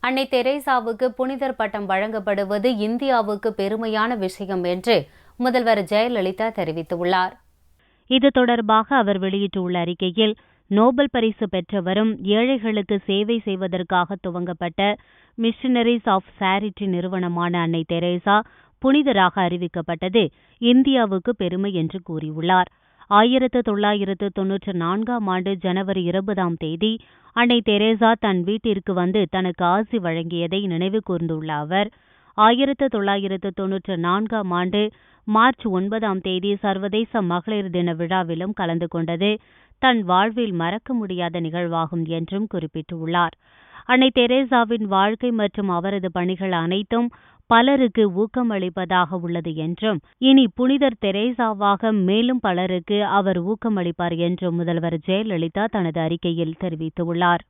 அன்னை தெரேசாவுக்கு புனிதர் பட்டம் வழங்கப்படுவது இந்தியாவுக்கு பெருமையான விஷயம் என்று முதல்வர் ஜெயலலிதா தெரிவித்துள்ளார். இது தொடர்பாக அவர் வெளியிட்டுள்ள அறிக்கையில், நோபல் பரிசு பெற்றவரும் ஏழைகளுக்கு சேவை செய்வதற்காக துவங்கப்பட்ட மிஷனரிஸ் ஆஃப் சேரிட்டி நிறுவனமான அன்னை தெரேசா புனிதராக அறிவிக்கப்பட்டது இந்தியாவுக்கு பெருமை என்று கூறியுள்ளார். 1994 ஜனவரி 20 அன்னை தெரேசா தன் வீட்டிற்கு வந்து தனக்கு ஆசி வழங்கியதை நினைவு கூர்ந்துள்ள அவர், 1994 மார்ச் 9 சர்வதேச மகளிர் தின விழாவிலும் கலந்து கொண்டது தன் வாழ்வில் மறக்க முடியாத நிகழ்வாகும் என்றும் குறிப்பிட்டுள்ளார். அன்னை தெரேசாவின் வாழ்க்கை மற்றும் அவரது பணிகள் அனைத்தும் பலருக்கு ஊக்கமளிப்பதாக உள்ளது என்றும், இனி புனிதர் தெரேசாவாக மேலும் பலருக்கு அவர் ஊக்கமளிப்பார் என்றும் முதல்வர் ஜெயலலிதா தனது அறிக்கையில் தெரிவித்துள்ளார்.